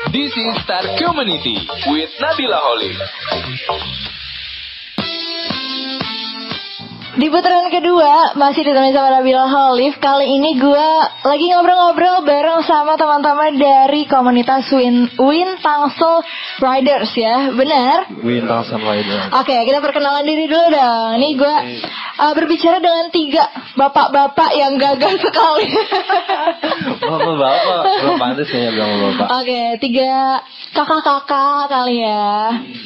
This is Star Community with Nabila Holik. Di putaran kedua masih ditemani sama Nabila Holif. Kali ini gue lagi ngobrol-ngobrol bareng sama teman-teman dari komunitas Win Tangsel Riders ya, benar? Win Tangsel Riders. Oke, kita perkenalan diri dulu dong. Ini gue berbicara dengan 3 bapak-bapak yang gagah sekali. Bapak-bapak, belum pantas kayaknya bilang bapak. Oke, 3 kakak-kakak kali ya.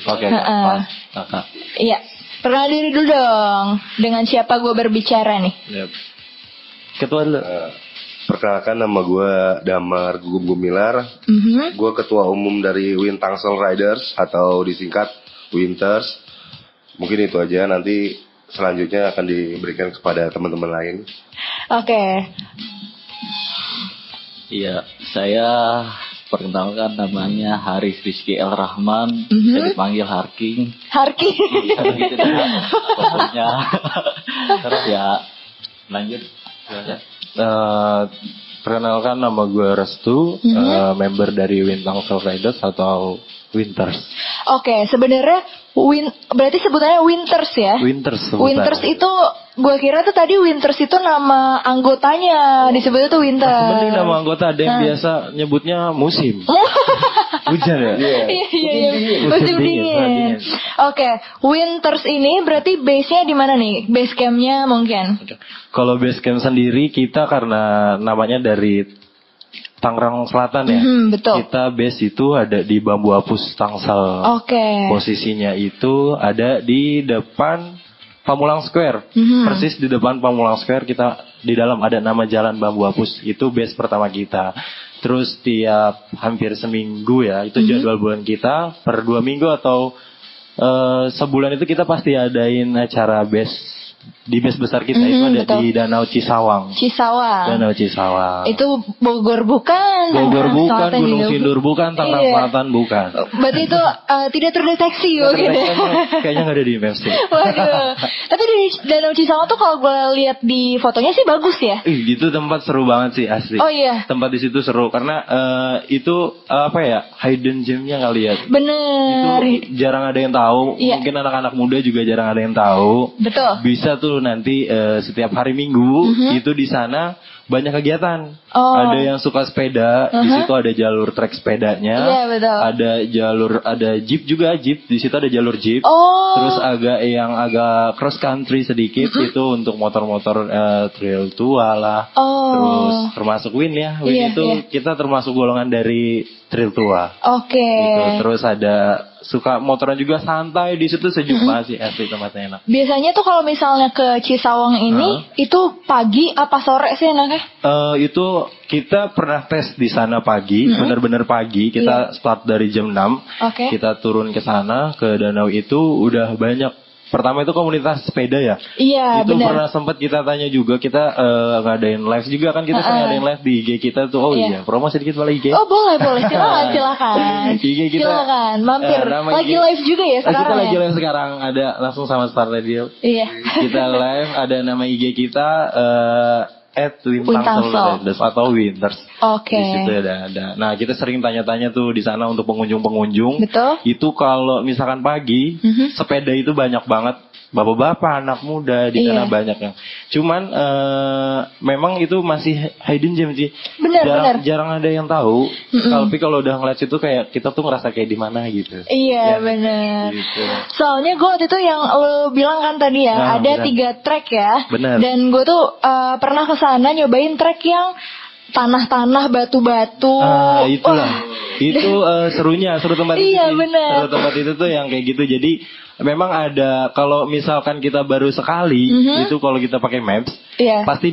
Oke, kakak. Iya. Perkenalan diri dulu dong. Dengan siapa gue berbicara nih? Yep. Ketua dulu. Perkenalkan, nama gue Damar Gugum Gumilar. Gue ketua umum dari Win Tangsel Riders atau disingkat Winters. Mungkin itu aja, nanti selanjutnya akan diberikan kepada teman-teman lain. Oke. Iya, saya perkenalkan, namanya Haris Rizky El Rahman, saya dipanggil Harking. Harking. Gitu dah, pokoknya. Terus ya, lanjut. Perkenalkan, nama gue Restu, member dari Win Tangsel Riders atau Winters. Oke, sebenarnya berarti sebutannya Winters ya? Winters. Winters itu, gue kira tuh tadi Winters itu nama anggotanya, disebutnya tuh Winters. Sebenarnya nama anggota ada yang biasa nyebutnya musim. Hujan ya? Iya. Musim dingin. Oke, Winters ini berarti base-nya di mana nih? Base camp-nya mungkin? Kalau base camp sendiri kita karena namanya dari Tangerang Selatan ya. Betul. Kita base itu ada di Bambu Apus Tangsel. Oke. Posisinya itu ada di depan Pamulang Square. Persis di depan Pamulang Square, kita di dalam ada nama jalan Bambu Apus. Itu base pertama kita. Terus tiap hampir seminggu ya, itu jadwal bulan kita. Per 2 minggu atau sebulan itu kita pasti adain acara base. Di base besar kita itu ada betul. di Danau Cisawang. Danau Cisawang. Itu Bogor bukan? Bogor bukan, Selatan Gunung juga. Sindur bukan, Tangerang Selatan bukan. Berarti itu tidak terdeteksi mungkin ya? Kayaknya nggak ada di Maps sih. Waduh. Tapi di Danau Cisawang tuh kalau gue lihat di fotonya sih bagus ya. Gitu tempat seru banget sih asli. Oh iya. Tempat di situ seru karena itu apa ya, hidden gemnya kali ya. Bener. Itu jarang ada yang tahu. Iya. Mungkin anak-anak muda juga jarang ada yang tahu. Betul. Bisa tuh nanti setiap hari Minggu itu di sana banyak kegiatan. Ada yang suka sepeda, di situ ada jalur trek sepedanya. Iya, betul. Ada jeep juga, jeep. Di situ ada jalur jeep. Terus agak cross country sedikit itu untuk motor-motor trail tua lah. Terus termasuk Win ya. Win itu kita termasuk golongan dari trail tua. Oke. Gitu. Terus ada suka motoran juga, santai di situ, sejuk banget sih, asli tempatnya enak. Biasanya tuh kalau misalnya ke Cisawang ini itu pagi apa sore sih enaknya? Itu kita pernah tes di sana pagi, benar-benar pagi. Kita start dari jam 6. Oke. Kita turun ke sana ke danau itu udah banyak. Pertama itu komunitas sepeda ya. Iya, itu benar. pernah sempat kita tanya juga, kita ngadain live juga kan, kita sering ngadain live di IG kita tuh. Oh iya, promosi sedikit boleh IG. Oh boleh, silakan. IG kita, silakan, mampir. Lagi IG, live juga ya sekarang kita ya? lagi live sekarang, ada langsung sama Star Radio. Iya. Kita live, ada nama IG kita @wintangsel atau Winters. Oke. Di situ ada. Nah, kita sering tanya-tanya tuh di sana untuk pengunjung-pengunjung. Betul. Itu kalau misalkan pagi, sepeda itu banyak banget. Bapak-bapak, anak muda di sana banyak yang. Cuman memang itu masih hidden gem sih. Benar. Jarang ada yang tahu. Tapi kalau udah ngeliat situ kayak kita tuh ngerasa kayak di mana gitu. Iya, benar. Gitu. Soalnya gue waktu itu yang lo bilang kan tadi ya, ada benar. 3 trek ya. Benar. Dan gue tuh pernah kesana nyobain trek yang tanah-tanah, batu-batu. Itulah. Itu serunya, seru tempat itu. Iya, benar. Seru tempat itu tuh yang kayak gitu. Jadi memang ada, kalau misalkan kita baru sekali, itu kalau kita pakai maps, pasti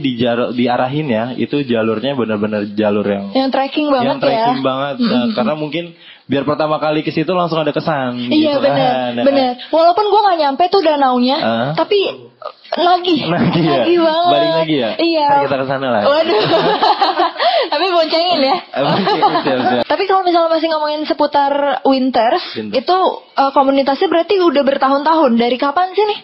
diarahin ya, itu jalurnya benar-benar jalur yang trekking banget yang trekking banget. Karena mungkin biar pertama kali ke situ langsung ada kesan. Iya, gitu. benar. Walaupun gue nggak nyampe tuh danaunya, tapi nagih banget. Balik lagi ya? Iya. Ntar kita kesana lah. Waduh. Tapi boncengin ya. Siap. Tapi kalau misalnya masih ngomongin seputar Winters, itu komunitasnya berarti udah bertahun-tahun. Dari kapan sih nih?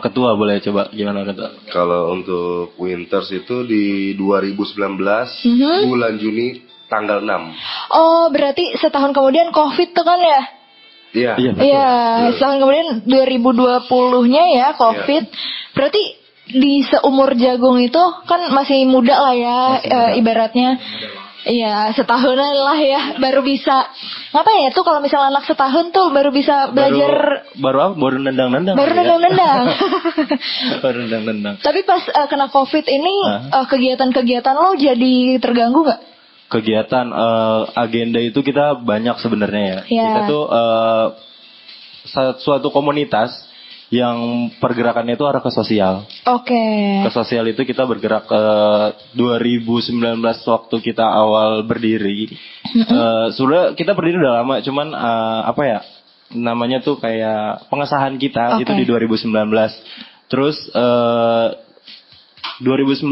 Ketua boleh coba gimana ketua? Kalau untuk Winters itu di 2019 bulan Juni tanggal 6. Oh, berarti setahun kemudian COVID tuh kan ya? Iya. Iya, setahun kemudian 2020-nya ya COVID. Berarti di seumur Jagung itu kan masih muda lah ya, ibaratnya. Iya, setahunan lah ya, baru bisa. Ngapain ya tuh kalau misalnya anak setahun tuh baru bisa belajar. Baru nendang-nendang. Baru nendang-nendang. Baru nendang-nendang. Tapi pas kena COVID ini kegiatan-kegiatan lo jadi terganggu gak? Kegiatan agenda itu kita banyak sebenarnya ya. Kita tuh suatu komunitas yang pergerakannya itu arah ke sosial. Ke sosial itu kita bergerak ke 2019 waktu kita awal berdiri. Sudah kita berdiri udah lama, cuman namanya tuh kayak pengesahan kita itu di 2019. Terus 2019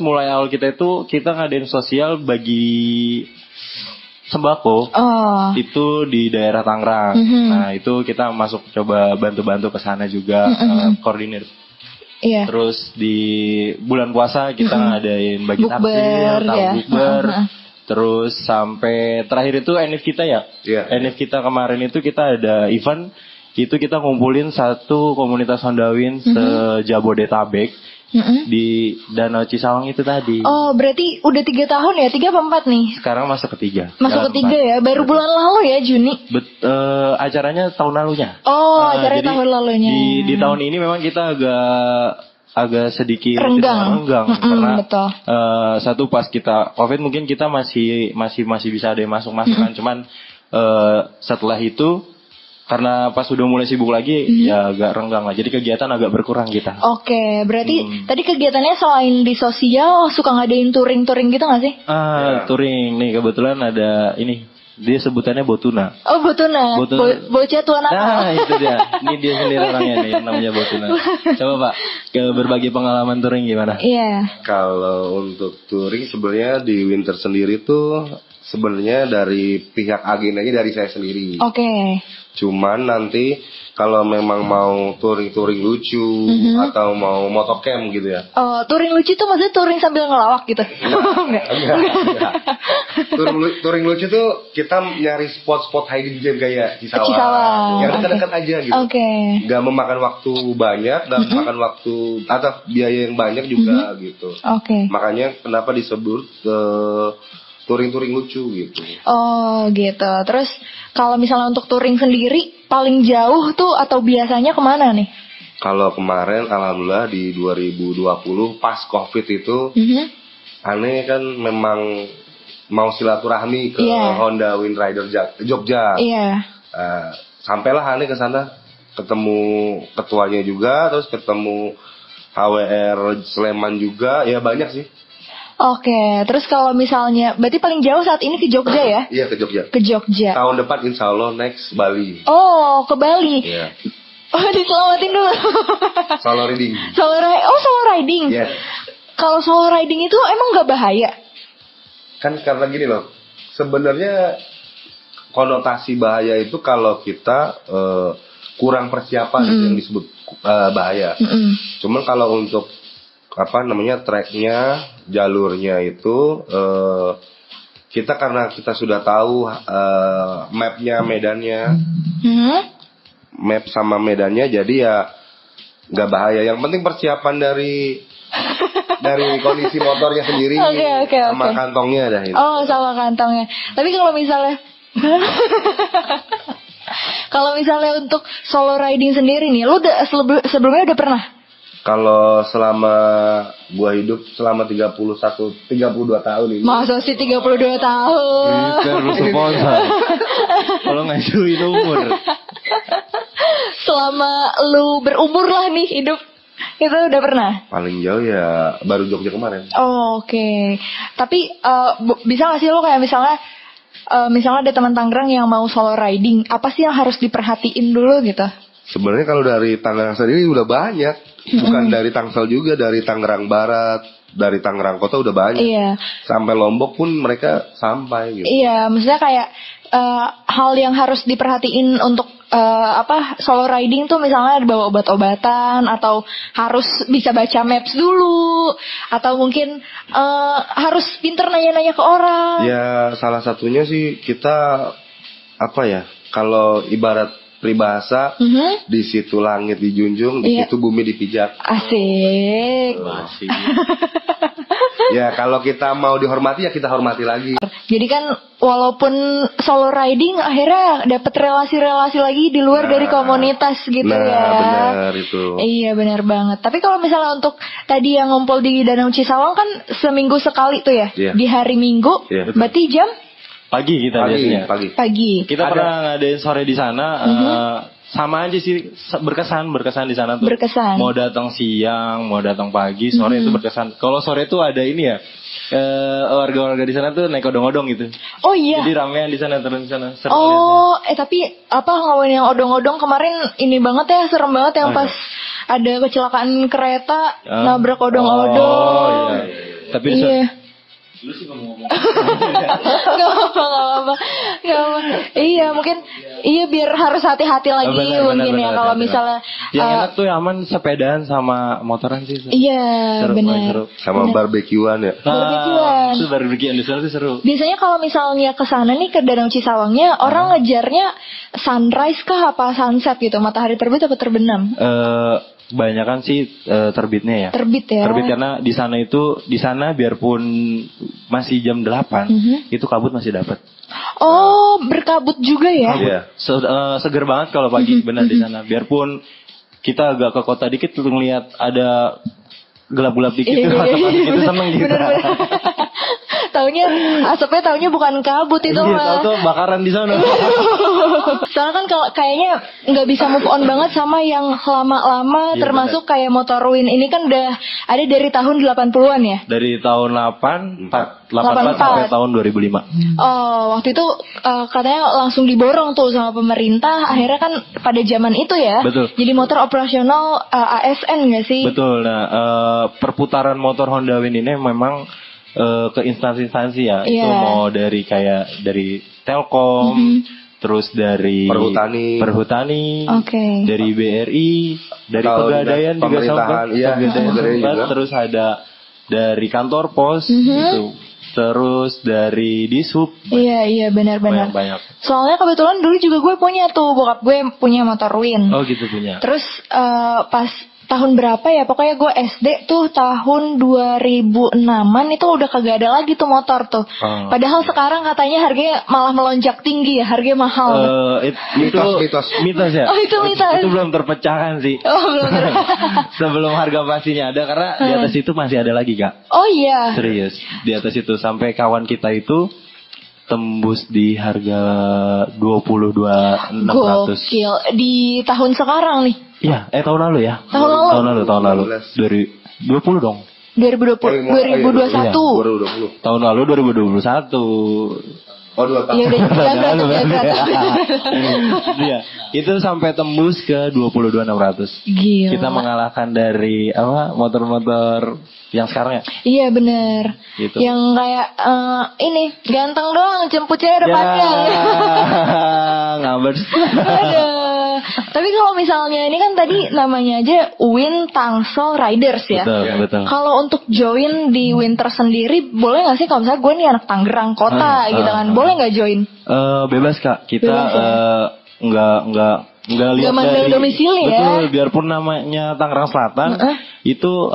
mulai awal kita itu kita ngadain sosial bagi sembako itu di daerah Tangerang. Nah itu kita masuk coba bantu-bantu ke sana juga, koordinir. Terus di bulan puasa kita ngadain bagi takjil, bukber. Terus sampai terakhir itu NF kita ya. NF kita kemarin itu kita ada event, itu kita ngumpulin satu komunitas Hondawin se-Jabodetabek. Di Danau Cisawang itu tadi. Oh, berarti udah 3 tahun ya? 3 apa 4 nih? Sekarang masuk ketiga. Masuk ketiga ya? Baru bulan lalu ya, Juni? Acaranya tahun lalunya. Oh, acaranya tahun lalunya. Di tahun ini memang kita agak sedikit renggang karena betul. Satu pas kita COVID mungkin kita masih bisa ada yang masuk-masukan, cuman setelah itu karena pas udah mulai sibuk lagi ya agak renggang lah. Jadi kegiatan agak berkurang kita. Oke, berarti tadi kegiatannya selain di sosial suka ngadain touring-touring gitu gak sih? Touring nih kebetulan ada ini. Dia sebutannya Botuna. Oh, Botuna. Bocah tua nakal. Nah, itu dia. Ini dia sendiri orangnya nih namanya Botuna. Coba Pak, berbagi pengalaman touring gimana? Iya. Kalau untuk touring sebenarnya di Winter sendiri tuh sebenarnya dari pihak agennya dari saya sendiri. Cuman nanti kalau memang mau touring lucu atau mau motocamp gitu ya. Oh, touring lucu tuh maksudnya touring sambil ngelawak gitu? Enggak. Touring lucu tuh kita nyari spot-spot hiding gem kayak Cisawang. Yang dekat-dekat aja gitu. Gak memakan waktu banyak, gak memakan waktu atau biaya yang banyak juga gitu. Makanya kenapa disebut touring lucu gitu. Oh gitu. Terus kalau misalnya untuk touring sendiri paling jauh tuh atau biasanya kemana nih? Kalau kemarin alhamdulillah di 2020 pas COVID itu aneh kan memang mau silaturahmi ke Honda Wind Rider Jogja. Sampailah aneh ke sana, ketemu ketuanya juga, terus ketemu HWR Sleman juga, ya banyak sih. Terus kalau misalnya, berarti paling jauh saat ini ke Jogja ya? Iya, ke Jogja. Ke Jogja. Tahun depan insya Allah next Bali. Oh, ke Bali. Iya. Oh, diselamatin dulu. Solo riding. Solo riding. Yes. Kalau solo riding itu emang gak bahaya? Kan karena gini loh, sebenarnya konotasi bahaya itu kalau kita kurang persiapan yang disebut bahaya. Cuman kalau untuk tracknya, jalurnya itu kita karena kita sudah tahu mapnya, medannya, map sama medannya, jadi ya nggak bahaya. Yang penting persiapan dari kondisi motornya sendiri, sama kantongnya dah ini. Oh, sama kantongnya. Tapi kalau misalnya untuk solo riding sendiri nih, lu sebelumnya udah pernah? Kalau selama gua hidup selama 32 tahun ini. Masa sih 32 tahun? Itu harus sponsor. Kalau ngajuin umur. Selama lu berumur lah nih hidup, itu udah pernah? Paling jauh ya baru Jogja kemarin. Oke. Tapi bisa gak sih lu kayak misalnya ada teman Tangerang yang mau solo riding, apa sih yang harus diperhatiin dulu gitu? Sebenarnya kalau dari Tangerang sendiri udah banyak. Bukan dari Tangsel juga, dari Tangerang Barat, dari Tangerang Kota udah banyak. Sampai Lombok pun mereka sampai gitu. Iya, maksudnya kayak hal yang harus diperhatiin untuk solo riding tuh misalnya bawa obat-obatan atau harus bisa baca maps dulu atau mungkin harus pinter nanya-nanya ke orang. Ya salah satunya sih kita kalau ibarat peribahasa, di situ langit dijunjung, di situ bumi dipijak. Asik. Masih. Ya kalau kita mau dihormati ya kita hormati lagi. Jadi kan walaupun solo riding akhirnya dapat relasi-relasi lagi di luar dari komunitas gitu ya. Benar itu. Iya benar banget. Tapi kalau misalnya untuk tadi yang ngumpul di Danau Cisawang kan seminggu sekali tuh ya, di hari Minggu. Berarti jam Pagi kita biasanya. Pagi. Kita pernah ngadain sore di sana. Sama aja sih, berkesan di sana tuh. Berkesan. Mau datang siang, mau datang pagi, sore itu berkesan. Kalau sore tuh ada ini ya, warga-warga di sana tuh naik odong-odong gitu. Oh iya. Jadi ramean di sana, terus di sana. Tapi ngomongin yang odong-odong kemarin ini banget ya, serem banget yang pas ada kecelakaan kereta nabrak odong-odong. Iya. Tapi lu sih ngomong. Gak apa-apa. Iya mungkin biar harus hati-hati lagi mungkin ya kalau misalnya. Yang enak tuh aman sepedaan sama motoran sih. Iya benar. Sama barbekyuan ya. Barbekyuan. Itu barbekyuan di sana tuh seru. Biasanya kalau misalnya ke sana nih ke Danau Cisawangnya orang ngejarnya sunrise kah apa sunset gitu, matahari terbit apa terbenam? Banyakan sih terbitnya ya. Terbit karena di sana biarpun masih jam 8 itu kabut masih dapat. Berkabut juga ya? Iya. Seger banget kalau pagi benar di sana. Biarpun kita agak ke kota dikit tuh ngelihat ada gelap-gelap dikit tuh itu seneng gitu. Asapnya bukan kabut itu mah. Tahu bakaran di sana. Soalnya kan kayaknya nggak bisa move on banget sama yang lama-lama, termasuk kayak Motorwind ini kan udah ada dari tahun 80-an ya. Dari tahun 84 sampai tahun 2005. Waktu itu katanya langsung diborong tuh sama pemerintah. Akhirnya kan pada zaman itu ya. Betul. Jadi motor operasional ASN nggak sih? Betul. Nah, perputaran motor Honda Wind ini memang ke instansi-instansi ya. Itu mau dari Telkom, terus dari Perhutani, dari BRI, dari Pegadaian juga sempat, terus ada dari kantor pos gitu. Terus dari Dishub. Iya benar-benar. Banyak. Soalnya kebetulan dulu juga gue punya tuh, bokap gue punya Motorwind. Oh gitu punya. Terus pas tahun berapa ya, pokoknya gue SD tuh tahun 2006-an itu udah kagak ada lagi tuh motor tuh. Padahal sekarang katanya harganya malah melonjak tinggi ya, harganya mahal. Mitos ya? Oh itu mitos. Itu belum terpecahkan sih. Belum Sebelum harga pastinya ada, karena di atas itu masih ada lagi Kak. Oh iya. Serius, di atas itu sampai kawan kita itu tembus di harga 22.600. Gokil. Di tahun sekarang nih. Iya, tahun lalu ya. Tahun lalu. Dari 20 dong. 2021. Tahun lalu 2021. Oh 2 tahun. Iya, itu sampai tembus ke 22.600. Gila. Kita mengalahkan dari motor-motor yang sekarang ya. Iya benar. Gitu. Yang kayak ini ganteng doang, jemputnya ada panjang. Ngabers. Tapi kalau misalnya ini kan tadi namanya aja Wind Tangsel Riders ya. Betul. Kalau untuk join di Winter sendiri boleh nggak sih, kalau misalnya gue nih anak Tangerang kota gitu kan, boleh nggak join? Bebas Kak. Kita nggak lihat mandang dari domisili ya. Betul, biarpun namanya Tangerang Selatan itu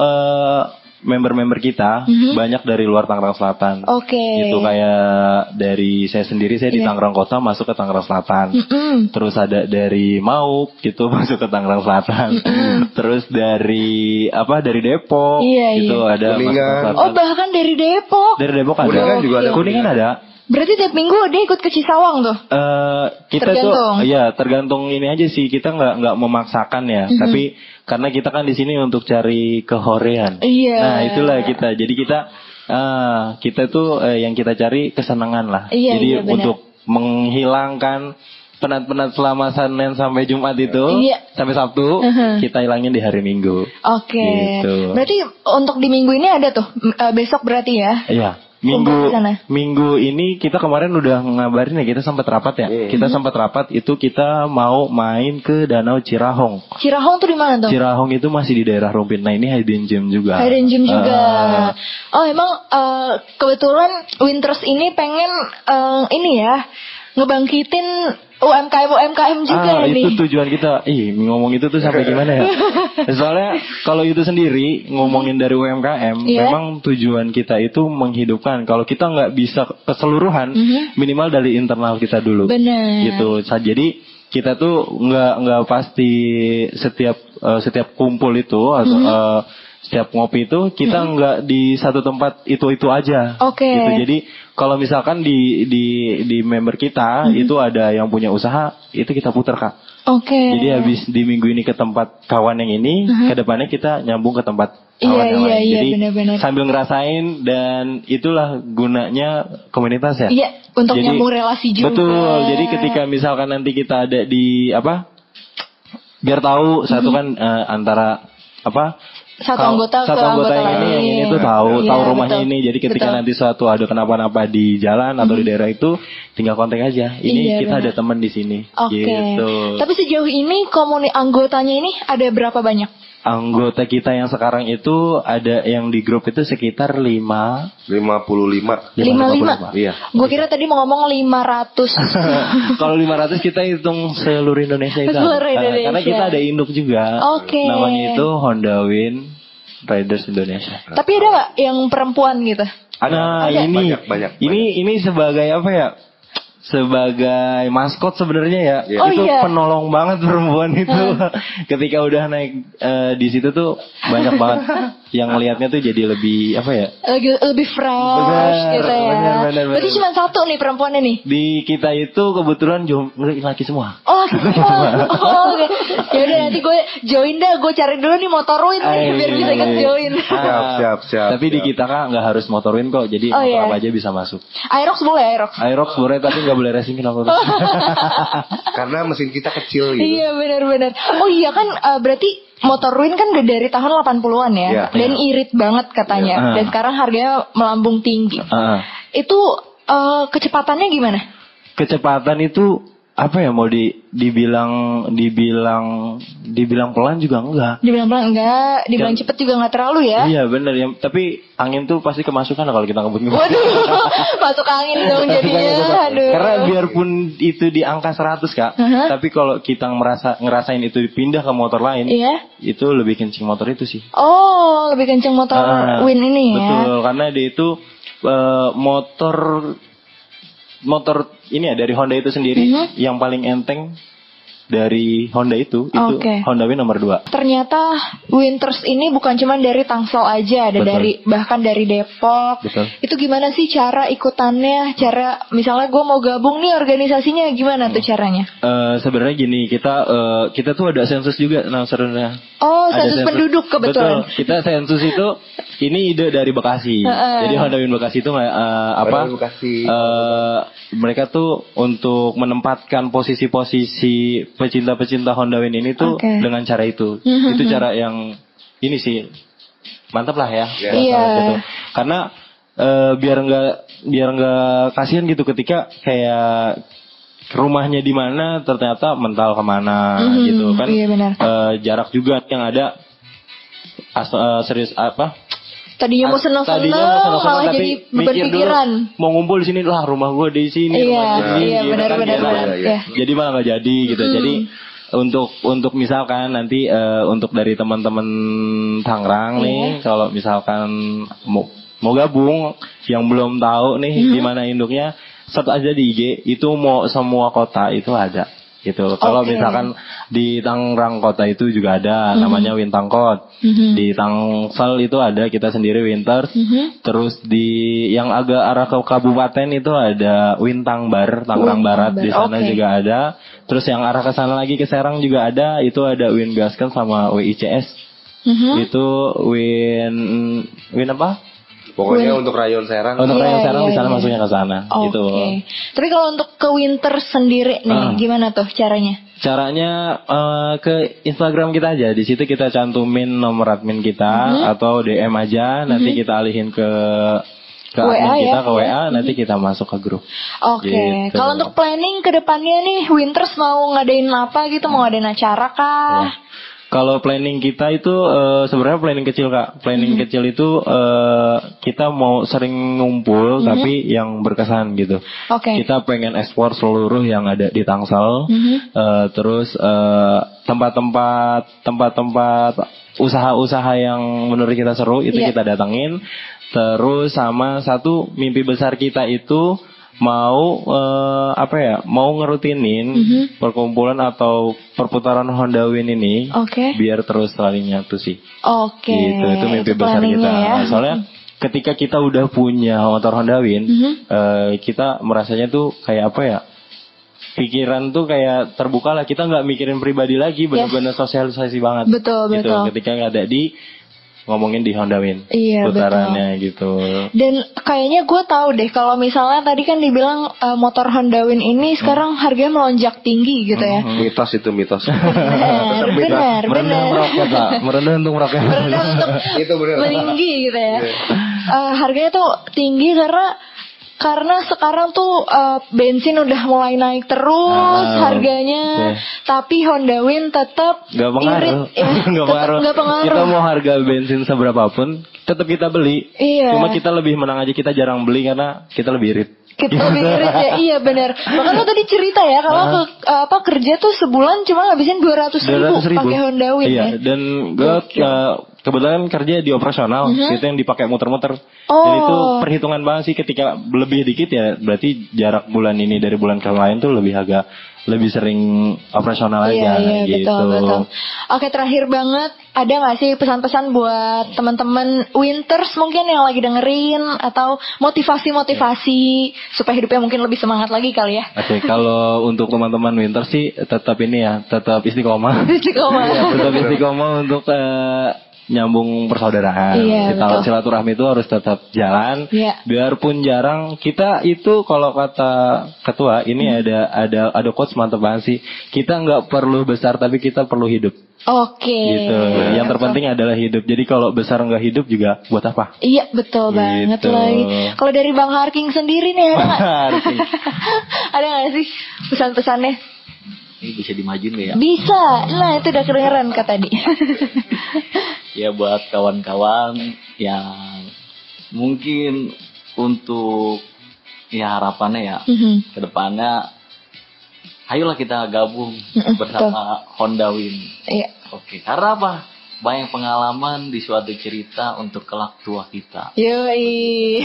member-member kita banyak dari luar Tangerang Selatan. Itu kayak dari saya sendiri, saya di Tangerang Kota masuk ke Tangerang Selatan. Terus ada dari Mauk gitu masuk ke Tangerang Selatan. Terus dari Depok gitu ada masuk ke Selatan. Oh bahkan dari Depok. Dari Depok ada. Kuningan juga ada. Kuningan ada. Berarti tiap minggu dia ikut ke Cisawang tuh? Kita tergantung. Tergantung ini aja sih, kita nggak memaksakan ya. Tapi karena kita kan di sini untuk cari kehorean. Nah itulah kita. Jadi kita tuh yang kita cari kesenangan lah. Jadi untuk menghilangkan penat-penat selama Senin sampai Jumat itu, sampai Sabtu, kita hilangin di hari Minggu. Gitu. Berarti untuk di minggu ini ada tuh, besok berarti ya? Iya. kumpul di sana? Minggu ini kita kemarin udah ngabarin ya, kita sempat rapat ya. Kita sempat rapat itu kita mau main ke Danau Cirahong. Cirahong tuh di mana tuh? Cirahong itu masih di daerah Rumpin. Nah ini hidden gem juga. Hidden gem juga. Oh emang kebetulan Winters ini pengen ini ya ngebangkitin UMKM juga nih. Itu tujuan kita. Ngomong itu tuh sampai gimana ya? Soalnya kalau itu sendiri ngomongin dari UMKM, memang tujuan kita itu menghidupkan. Kalau kita nggak bisa keseluruhan, minimal dari internal kita dulu. Benar. Gitu. Jadi kita tuh nggak pasti setiap kumpul itu atau setiap ngopi itu kita nggak di satu tempat itu aja. Oke. Gitu. Jadi kalau misalkan di member kita itu ada yang punya usaha, itu kita putar Kak. Oke. Jadi habis di minggu ini ke tempat kawan yang ini, kedepannya kita nyambung ke tempat kawan yang lain. Jadi benar-benar. sambil ngerasain, dan itulah gunanya komunitas ya. Iya, untuk jadi, nyambung relasi juga. Betul. Jadi ketika misalkan nanti kita ada di biar tahu satu kan antara satu anggota yang ini tuh tahu rumahnya betul. ini. Jadi ketika nanti suatu ada kenapa-napa di jalan atau di daerah itu, tinggal kontak aja. Ini kita ada teman di sini. Oke. Gitu. Tapi sejauh ini anggotanya ini ada berapa banyak? Anggota kita yang sekarang itu ada yang di grup itu sekitar 55. 55. Iya. Gue kira tadi mau ngomong 500. Kalau 500 kita hitung seluruh Indonesia itu. Karena kita ada induk juga. Oke. Namanya itu Honda Win Riders Indonesia. Tapi ada nggak yang perempuan gitu? Ada. Banyak. Ini sebagai apa ya? Sebagai maskot sebenarnya ya. Itu penolong banget perempuan itu. Ketika udah naik di situ tuh banyak banget yang ngelihatnya tuh jadi lebih lebih fresh gitu ya. Benar. Berarti cuma satu nih perempuannya nih. Di kita itu kebetulan laki semua. Oh, laki semua. Oke. Ya udah nanti gue join dah. Gue cari dulu nih motorwin nih biar bisa ikut join. Siap. Tapi di kita Kak nggak harus motorwin kok. Jadi motor apa aja bisa masuk. Aerox boleh Aerox boleh, tapi nggak boleh racing. Kenapa? Karena mesin kita kecil gitu. Iya benar. Oh iya kan berarti Motorwin kan udah dari tahun 80-an ya. Dan irit banget katanya. Dan sekarang harganya melambung tinggi. Itu kecepatannya gimana? Kecepatan itu mau dibilang pelan juga enggak. Dibilang pelan enggak, dibilang cepet juga enggak terlalu ya. Iya benar ya, tapi angin tuh pasti kemasukan kalau kita ngebut-ngebut. Waduh, masuk angin dong jadinya. Aduh. Karena biarpun itu di angka 100 Kak, tapi kalau kita ngerasain itu pindah ke motor lain, itu lebih kencing motor itu sih. Oh, lebih kencing motor Win ini ya. Betul, karena dia itu motor ini ya dari Honda itu sendiri yang paling enteng dari Honda itu Honda Win nomor 2. Ternyata Winters ini bukan cuma dari Tangsel aja, ada bahkan dari Depok. Betul. Itu gimana sih cara ikutannya? Cara misalnya gue mau gabung nih organisasinya gimana tuh caranya? Sebenarnya gini, kita tuh ada sensus juga sebenarnya. Oh, sensus penduduk kebetulan. Betul. Kita sensus itu ini ide dari Bekasi. Jadi Honda Win Bekasi itu mereka tuh untuk menempatkan posisi-posisi pecinta-pecinta Honda Win ini tuh dengan cara itu. Itu cara yang ini sih mantap lah ya. Gitu. Karena biar nggak kasihan gitu ketika kayak rumahnya di mana ternyata mental kemana gitu kan. Iya benar. Jarak juga yang ada serius Tadinya mau seneng-seneng malah jadi beban pikiran. Mau ngumpul di sini lah, rumah gue di sini. Iya benar. Jadi malah nggak jadi gitu. Jadi untuk misalkan nanti untuk dari teman-teman Tangerang nih, kalau misalkan mau gabung yang belum tahu nih di mana induknya, search aja di IG. Itu mau semua kota itu ada. Gitu. Kalau misalkan di Tangerang kota itu juga ada namanya Wintangkot. Di Tangsel itu ada kita sendiri Winters. Terus di yang agak arah ke kabupaten itu ada Wintangbar, Tangerang Barat, di sana juga ada. Terus yang arah ke sana lagi ke Serang juga ada, itu ada Win Gasken sama WICS. Itu Win apa? Pokoknya untuk rayon Serang. Untuk rayon Serang di sana masuknya ke sana gitu. Tapi kalau untuk ke Winter sendiri nih gimana tuh caranya? Caranya ke Instagram kita aja. Di situ kita cantumin nomor admin kita atau DM aja, nanti kita alihin ke ke admin kita, ya? ke WA, nanti kita masuk ke grup. Oke. Gitu. Kalau untuk planning ke depannya nih, Winters mau ngadain apa gitu? Mau ngadain acara kah? Kalau planning kita itu sebenarnya planning kecil Kak. Planning kecil itu kita mau sering ngumpul tapi yang berkesan gitu. Oke. Kita pengen ekspor seluruh yang ada di Tangsel. Terus tempat-tempat usaha-usaha yang menurut kita seru itu kita datangin. Terus sama satu mimpi besar kita itu mau mau ngerutinin perkumpulan atau perputaran Honda Win ini biar terus selalunya tuh sih. Gitu, itu mimpi besar kita. Ya. Soalnya ketika kita udah punya motor Honda Win, kita merasanya tuh kayak pikiran tuh kayak terbuka lah, kita nggak mikirin pribadi lagi, benar-benar sosialisasi banget. Betul. Ketika nggak ada di ngomongin di Honda Win, putarannya gitu. Dan kayaknya gue tahu deh kalau misalnya tadi kan dibilang motor Honda Win ini sekarang harganya melonjak tinggi gitu ya. Mitos itu mitos. Benar. Merendah untuk merokok. Merendah untuk itu benar. meninggi gitu ya. Harganya tuh tinggi karena sekarang tuh bensin udah mulai naik terus harganya, tapi Honda Win tetap nggak pengaruh. Nggak pengaruh. Kita mau harga bensin seberapapun, tetap kita beli. Cuma kita lebih menang aja, kita jarang beli karena kita lebih irit. Kita lebih irit ya, iya benar. Bahkan lo tadi cerita ya kalau kerja tuh sebulan cuma ngabisin 200.000 pakai Honda Win. Iya, ya. dan gue kebetulan kerja di operasional, itu yang dipakai muter-muter. Dan itu perhitungan banget sih, ketika lebih dikit ya berarti jarak bulan ini dari bulan ke lain tuh lebih sering operasional aja gitu. Betul. Oke, terakhir banget, ada nggak sih pesan-pesan buat teman-teman Winters mungkin yang lagi dengerin, atau motivasi supaya hidupnya mungkin lebih semangat lagi kali ya? Oke, kalau untuk teman-teman Winters sih tetap istiqomah. Tetap istiqomah untuk nyambung persaudaraan. Kalau silaturahmi itu harus tetap jalan. Biarpun jarang, kita itu kalau kata ketua ini ada quotes mantap banget sih. Kita nggak perlu besar tapi kita perlu hidup. Gitu. Yang terpenting adalah hidup. Jadi kalau besar nggak hidup juga buat apa? Iya, betul banget lagi. Kalau dari Bang Harking sendiri nih ada nggak? Ada nggak sih pesan-pesannya? Ini bisa dimajuin gak ya? Bisa. Nah, itu udah kedengeran kata tadi. Ya buat kawan-kawan yang mungkin untuk harapannya ya ke depannya, ayolah kita gabung bersama Honda Win. Oke, karena apa? Banyak pengalaman di suatu cerita untuk kelak tua kita. Yoi.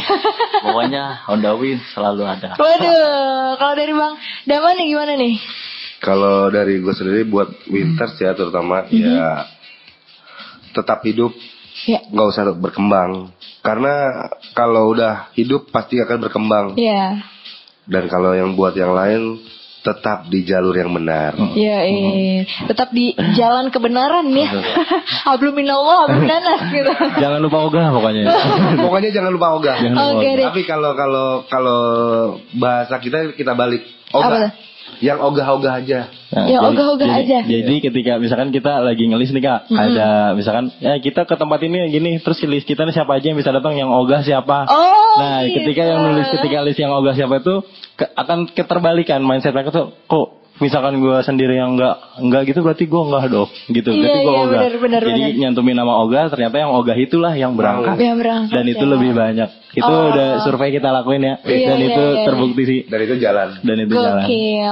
Pokoknya Honda Win selalu ada. Waduh, kalau dari Bang Daman nih gimana nih? Kalau dari gue sendiri buat Winters ya terutama ya tetap hidup, nggak usah berkembang, karena kalau udah hidup pasti akan berkembang. Dan kalau yang buat yang lain tetap di jalur yang benar. Tetap di jalan kebenaran ya. Hablum minallah, hablum nanas gitu. Jangan lupa ogah pokoknya. Pokoknya jangan lupa ogah. Tapi kalau bahasa kita balik ogah. Yang ogah-ogah aja. Jadi ketika misalkan kita lagi ngelis nih Kak, ada misalkan kita ke tempat ini gini, terus list kita nih siapa aja yang bisa datang, yang ogah siapa. Ketika yang nulis ketika list yang ogah siapa itu akan keterbalikan mindset mereka tuh, kok misalkan gue sendiri yang enggak gitu, berarti gue enggak dong gitu. Berarti gue ogah. Jadi nyantumin nama ogah, ternyata yang ogah itulah yang berangkat. Dan itu lebih banyak. Itu udah survei kita lakuin ya. Dan itu terbukti sih. Dan itu jalan. Gokil.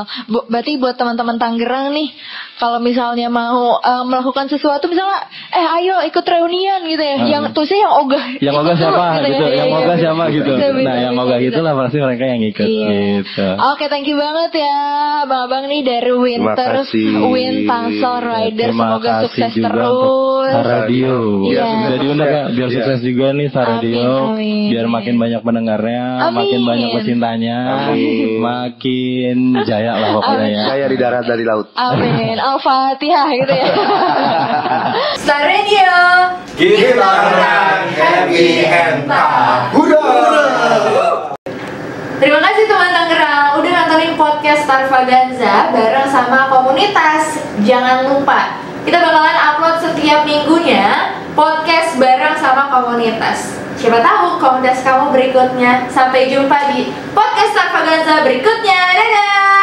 Berarti buat teman-teman Tangerang nih, kalau misalnya mau melakukan sesuatu, misalnya ayo ikut reunian gitu ya. Yang tulisnya yang ogah. Yang ogah siapa gitu. Yang ogah siapa gitu. Nah, yang ogah itulah pasti mereka yang ikut gitu. Oke, thank you banget ya Bang-abang nih dari Winters Win Tangsel Riders. Semoga sukses terus. Radio. Jadi diundang ya, biar sukses juga nih Radio. Biar makin banyak pendengarnya, makin banyak pecintanya, makin jaya lah pokoknya ya. Jaya di darat dan di laut. Amin. Al-Fatihah gitu ya. Star Radio. Kita orang happy and Terima kasih teman Tangerang udah nontonin podcast Starvaganza bareng sama komunitas. Jangan lupa kita bakalan upload setiap minggunya podcast bareng sama komunitas. siapa tahu komunitas kamu berikutnya. Sampai jumpa di podcast Extravaganza berikutnya. Dadah.